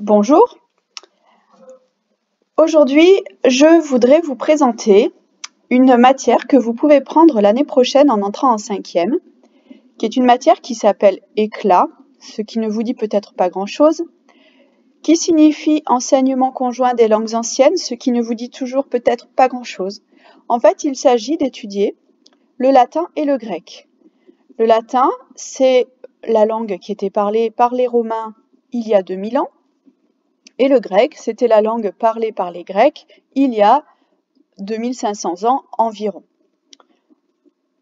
Bonjour, aujourd'hui je voudrais vous présenter une matière que vous pouvez prendre l'année prochaine en entrant en 5e, qui est une matière qui s'appelle éclat, ce qui ne vous dit peut-être pas grand-chose, qui signifie enseignement conjoint des langues anciennes, ce qui ne vous dit toujours peut-être pas grand-chose. En fait, il s'agit d'étudier le latin et le grec. Le latin, c'est la langue qui était parlée par les Romains il y a 2000 ans, et le grec, c'était la langue parlée par les Grecs il y a 2500 ans environ.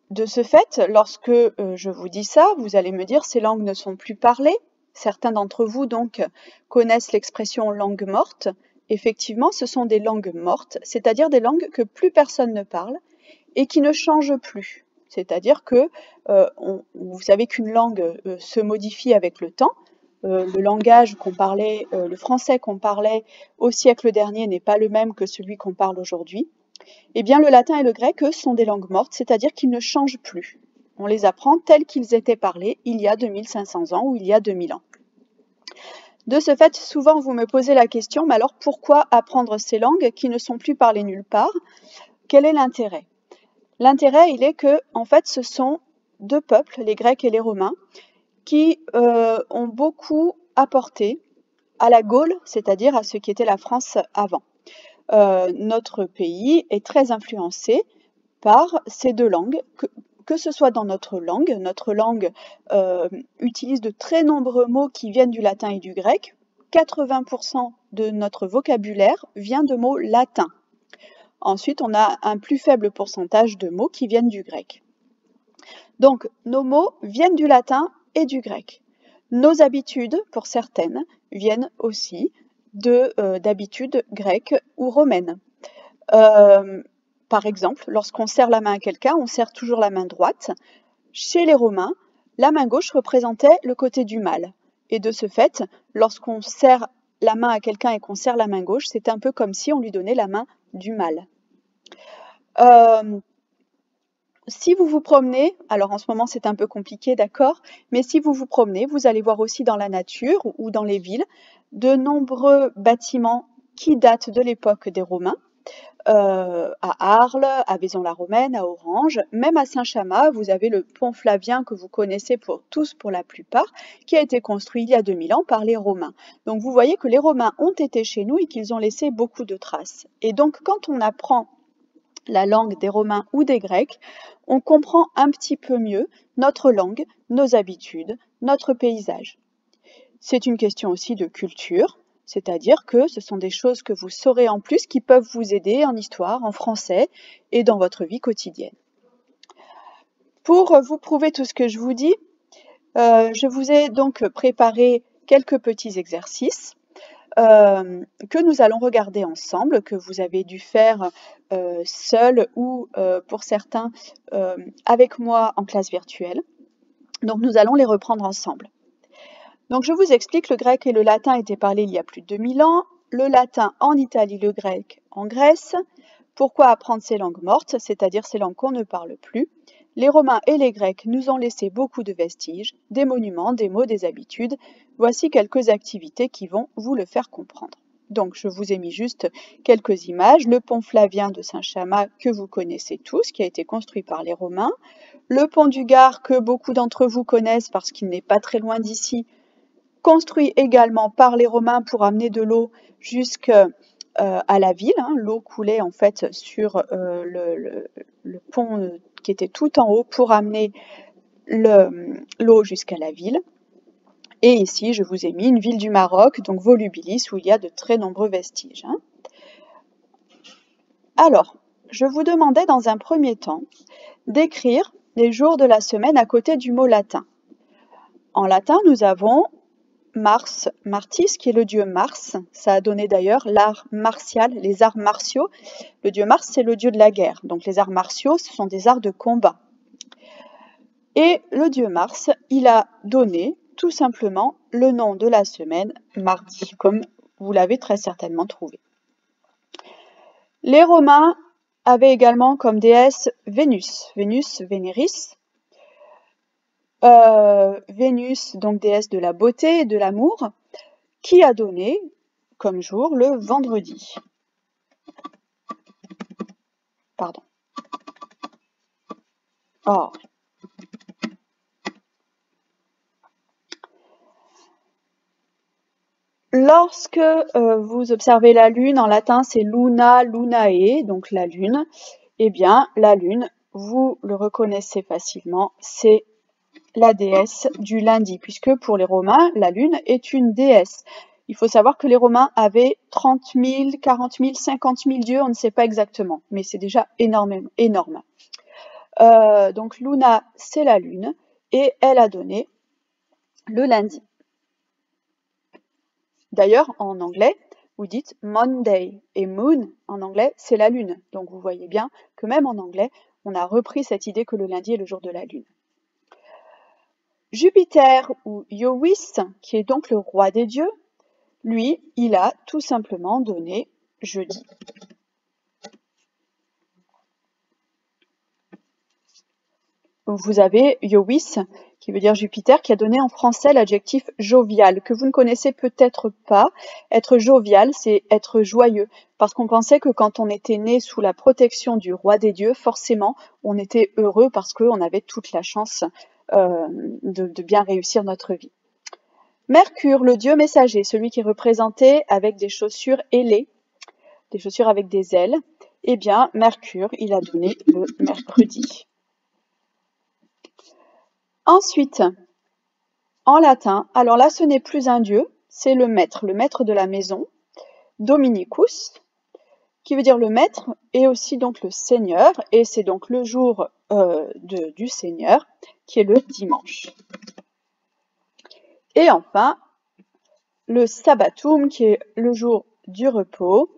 De ce fait, lorsque je vous dis ça, vous allez me dire ces langues ne sont plus parlées. Certains d'entre vous donc connaissent l'expression langue morte. Effectivement, ce sont des langues mortes, c'est-à-dire des langues que plus personne ne parle et qui ne changent plus. C'est-à-dire que vous savez qu'une langue se modifie avec le temps. Le langage qu'on parlait, le français qu'on parlait au siècle dernier n'est pas le même que celui qu'on parle aujourd'hui. Eh bien, le latin et le grec, eux, sont des langues mortes, c'est-à-dire qu'ils ne changent plus. On les apprend tels qu'ils étaient parlés il y a 2500 ans ou il y a 2000 ans. De ce fait, souvent vous me posez la question, mais alors pourquoi apprendre ces langues qui ne sont plus parlées nulle part? Quel est l'intérêt? L'intérêt, il est que, en fait, ce sont deux peuples, les Grecs et les Romains, qui ont beaucoup apporté à la Gaule, c'est-à-dire à ce qui était la France avant. Notre pays est très influencé par ces deux langues, que ce soit dans notre langue utilise de très nombreux mots qui viennent du latin et du grec. 80% de notre vocabulaire vient de mots latins. Ensuite, on a un plus faible pourcentage de mots qui viennent du grec. Donc, nos mots viennent du latin et du grec. Nos habitudes, pour certaines, viennent aussi d'habitudes grecques ou romaines. Par exemple, lorsqu'on serre la main à quelqu'un, on serre toujours la main droite. Chez les Romains, la main gauche représentait le côté du mal. Et de ce fait, lorsqu'on serre la main à quelqu'un et qu'on serre la main gauche, c'est un peu comme si on lui donnait la main du mal. Si vous vous promenez, alors en ce moment c'est un peu compliqué, d'accord, mais si vous vous promenez, vous allez voir aussi dans la nature ou dans les villes de nombreux bâtiments qui datent de l'époque des Romains, à Arles, à Vaison-la-Romaine, à Orange, même à Saint-Chamas, vous avez le pont Flavien que vous connaissez tous pour la plupart, qui a été construit il y a 2000 ans par les Romains. Donc vous voyez que les Romains ont été chez nous et qu'ils ont laissé beaucoup de traces. Et donc quand on apprend la langue des Romains ou des Grecs, on comprend un petit peu mieux notre langue, nos habitudes, notre paysage. C'est une question aussi de culture, c'est-à-dire que ce sont des choses que vous saurez en plus qui peuvent vous aider en histoire, en français et dans votre vie quotidienne. Pour vous prouver tout ce que je vous dis, je vous ai donc préparé quelques petits exercices que nous allons regarder ensemble, que vous avez dû faire seul ou pour certains avec moi en classe virtuelle. Donc nous allons les reprendre ensemble. Donc je vous explique, le grec et le latin étaient parlés il y a plus de 2000 ans, le latin en Italie, le grec en Grèce. Pourquoi apprendre ces langues mortes, c'est-à-dire ces langues qu'on ne parle plus? Les Romains et les Grecs nous ont laissé beaucoup de vestiges, des monuments, des mots, des habitudes. Voici quelques activités qui vont vous le faire comprendre. Donc je vous ai mis juste quelques images. Le pont Flavien de Saint-Chamas que vous connaissez tous, qui a été construit par les Romains. Le pont du Gard que beaucoup d'entre vous connaissent parce qu'il n'est pas très loin d'ici, construit également par les Romains pour amener de l'eau jusqu'à la ville. L'eau coulait en fait sur le pont qui était tout en haut pour amener l'eau jusqu'à la ville. Et ici, je vous ai mis une ville du Maroc, donc Volubilis, où il y a de très nombreux vestiges. Alors, je vous demandais dans un premier temps d'écrire les jours de la semaine à côté du mot latin. En latin, nous avons Mars, Martis, qui est le dieu Mars. Ça a donné d'ailleurs l'art martial, les arts martiaux. Le dieu Mars, c'est le dieu de la guerre. Donc les arts martiaux, ce sont des arts de combat. Et le dieu Mars, il a donné tout simplement le nom de la semaine, mardi, comme vous l'avez très certainement trouvé. Les Romains avaient également comme déesse Vénus, Vénéris. Vénus, donc déesse de la beauté et de l'amour, qui a donné comme jour le vendredi. Pardon. Oh. Lorsque vous observez la lune, en latin c'est luna, lunae, donc la lune, eh bien la lune, vous le reconnaissez facilement, c'est la déesse du lundi, puisque pour les Romains, la lune est une déesse. Il faut savoir que les Romains avaient 30 000, 40 000, 50 000 dieux, on ne sait pas exactement, mais c'est déjà énorme. Donc Luna, c'est la lune, et elle a donné le lundi. D'ailleurs, en anglais, vous dites Monday, et moon, en anglais, c'est la lune. Donc vous voyez bien que même en anglais, on a repris cette idée que le lundi est le jour de la lune. Jupiter, ou Iovis, qui est donc le roi des dieux, lui, il a tout simplement donné jeudi. Vous avez Iovis, qui veut dire Jupiter, qui a donné en français l'adjectif jovial, que vous ne connaissez peut-être pas. Être jovial, c'est être joyeux, parce qu'on pensait que quand on était né sous la protection du roi des dieux, forcément, on était heureux parce qu'on avait toute la chance de bien réussir notre vie. Mercure, le dieu messager, celui qui est représenté avec des chaussures ailées, des chaussures avec des ailes, eh bien, Mercure, il a donné le mercredi. Ensuite, en latin, alors là, ce n'est plus un dieu, c'est le maître de la maison, Dominicus, qui veut dire le maître, et aussi donc le Seigneur, et c'est donc le jour du Seigneur, qui est le dimanche. Et enfin, le sabbatum, qui est le jour du repos,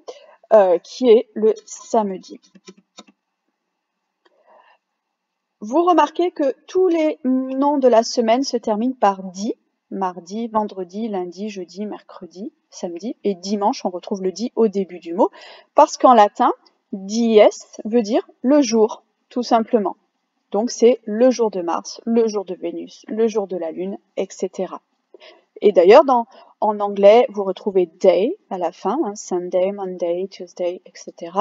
qui est le samedi. Vous remarquez que tous les noms de la semaine se terminent par di, mardi, vendredi, lundi, jeudi, mercredi, samedi, et dimanche, on retrouve le di au début du mot, parce qu'en latin, dies veut dire le jour, tout simplement. Donc c'est le jour de Mars, le jour de Vénus, le jour de la Lune, etc. Et d'ailleurs, en anglais, vous retrouvez day à la fin, hein, Sunday, Monday, Tuesday, etc.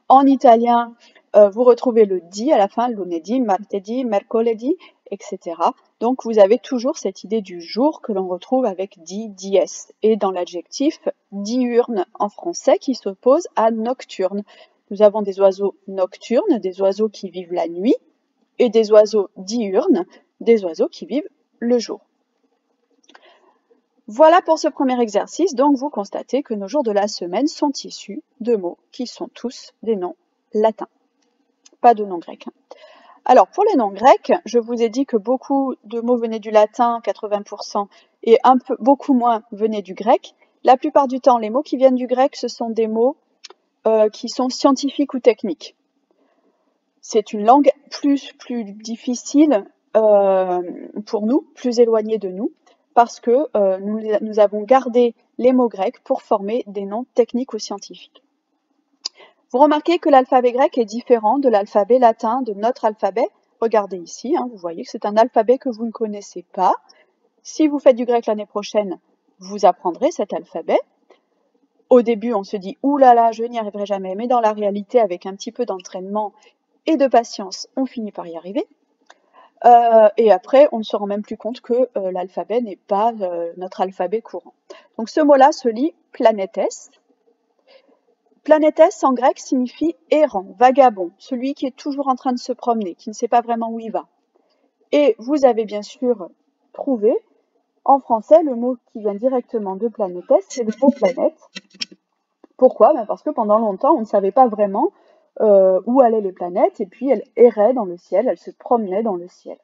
En italien, vous retrouvez le di à la fin, lunedì, martedì, mercoledì, etc. Donc vous avez toujours cette idée du jour que l'on retrouve avec di, dies, et dans l'adjectif diurne en français qui s'oppose à nocturne. Nous avons des oiseaux nocturnes, des oiseaux qui vivent la nuit, et des oiseaux diurnes, des oiseaux qui vivent le jour. Voilà pour ce premier exercice, donc vous constatez que nos jours de la semaine sont issus de mots qui sont tous des noms latins, pas de noms grecs. Alors pour les noms grecs, je vous ai dit que beaucoup de mots venaient du latin, 80%, et beaucoup moins venaient du grec. La plupart du temps, les mots qui viennent du grec, ce sont des mots qui sont scientifiques ou techniques. C'est une langue plus difficile pour nous, plus éloignée de nous, parce que nous avons gardé les mots grecs pour former des noms techniques ou scientifiques. Vous remarquez que l'alphabet grec est différent de l'alphabet latin, de notre alphabet. Regardez ici, hein, vous voyez que c'est un alphabet que vous ne connaissez pas. Si vous faites du grec l'année prochaine, vous apprendrez cet alphabet. Au début, on se dit « Ouh là là, je n'y arriverai jamais », mais dans la réalité, avec un petit peu d'entraînement et de patience, on finit par y arriver. Et après, on ne se rend même plus compte que l'alphabet n'est pas notre alphabet courant. Donc ce mot-là se lit planétès. Planétès en grec signifie errant, vagabond, celui qui est toujours en train de se promener, qui ne sait pas vraiment où il va. Et vous avez bien sûr trouvé en français le mot qui vient directement de planétès, c'est le mot planète. Pourquoi ? Parce que pendant longtemps, on ne savait pas vraiment où allaient les planètes, et puis elles erraient dans le ciel, elles se promenaient dans le ciel.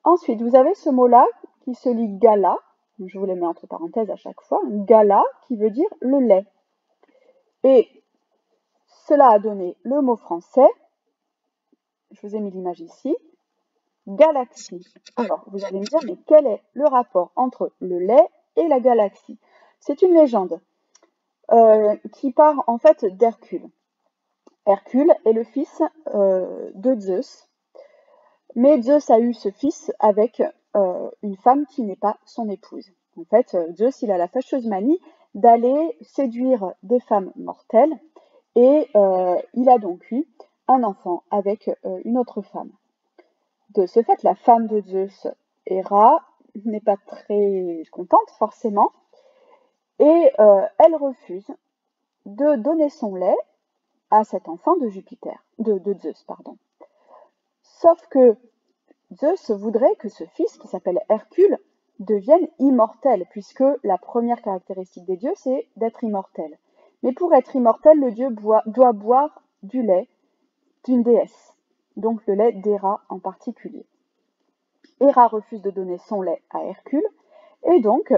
Ensuite, vous avez ce mot-là qui se lit gala, je vous les mets entre parenthèses à chaque fois, gala qui veut dire le lait. Et cela a donné le mot français, je vous ai mis l'image ici, galaxie. Alors, vous allez me dire, mais quel est le rapport entre le lait et la galaxie ? C'est une légende qui part en fait d'Hercule. Hercule est le fils de Zeus, mais Zeus a eu ce fils avec une femme qui n'est pas son épouse. En fait, Zeus, il a la fâcheuse manie d'aller séduire des femmes mortelles et il a donc eu un enfant avec une autre femme. De ce fait, la femme de Zeus, Héra, n'est pas très contente forcément et elle refuse de donner son lait à cet enfant de Zeus, pardon. Sauf que Zeus voudrait que ce fils, qui s'appelle Hercule, devienne immortel, puisque la première caractéristique des dieux, c'est d'être immortel. Mais pour être immortel, le dieu doit boire du lait d'une déesse, donc le lait d'Héra en particulier. Héra refuse de donner son lait à Hercule, et donc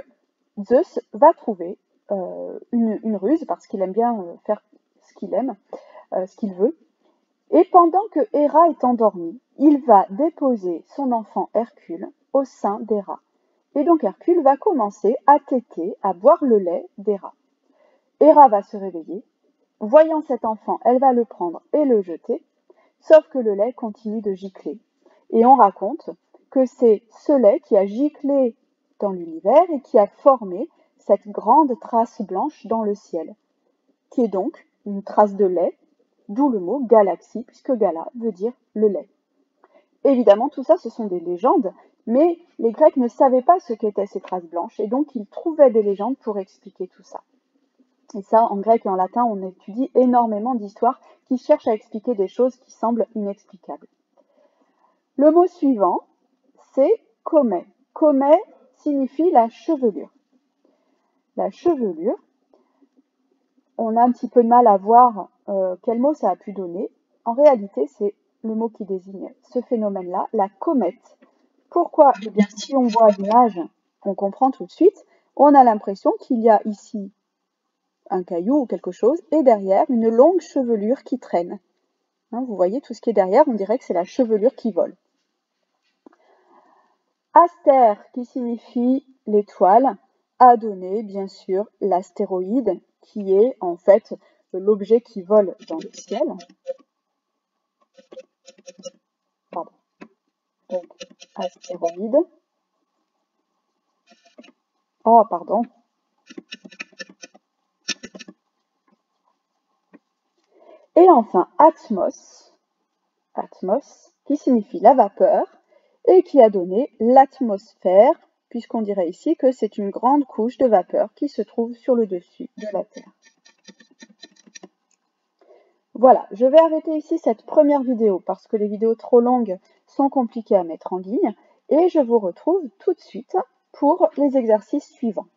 Zeus va trouver une ruse, parce qu'il aime bien faire ce qu'il aime, ce qu'il veut. Et pendant que Héra est endormie, il va déposer son enfant Hercule au sein d'Héra. Et donc Hercule va commencer à téter, à boire le lait d'Héra. Héra va se réveiller. Voyant cet enfant, elle va le prendre et le jeter, sauf que le lait continue de gicler. Et on raconte que c'est ce lait qui a giclé dans l'univers et qui a formé cette grande trace blanche dans le ciel, qui est donc une trace de lait, d'où le mot galaxie, puisque gala veut dire le lait. Évidemment, tout ça, ce sont des légendes, mais les Grecs ne savaient pas ce qu'étaient ces traces blanches, et donc ils trouvaient des légendes pour expliquer tout ça. Et ça, en grec et en latin, on étudie énormément d'histoires qui cherchent à expliquer des choses qui semblent inexplicables. Le mot suivant, c'est commet. Commet signifie la chevelure. La chevelure, on a un petit peu de mal à voir quel mot ça a pu donner. En réalité, c'est le mot qui désigne ce phénomène-là, la comète. Pourquoi? Eh bien, si on voit l'image, on comprend tout de suite. On a l'impression qu'il y a ici un caillou ou quelque chose, et derrière, une longue chevelure qui traîne. Hein, vous voyez tout ce qui est derrière, on dirait que c'est la chevelure qui vole. Astère, qui signifie l'étoile, a donné, bien sûr, l'astéroïde, qui est en fait l'objet qui vole dans le ciel. Pardon. Donc, astéroïde. Oh, pardon. Et enfin, atmos, qui signifie la vapeur, et qui a donné l'atmosphère, puisqu'on dirait ici que c'est une grande couche de vapeur qui se trouve sur le dessus de la Terre. Voilà, je vais arrêter ici cette première vidéo parce que les vidéos trop longues sont compliquées à mettre en ligne et je vous retrouve tout de suite pour les exercices suivants.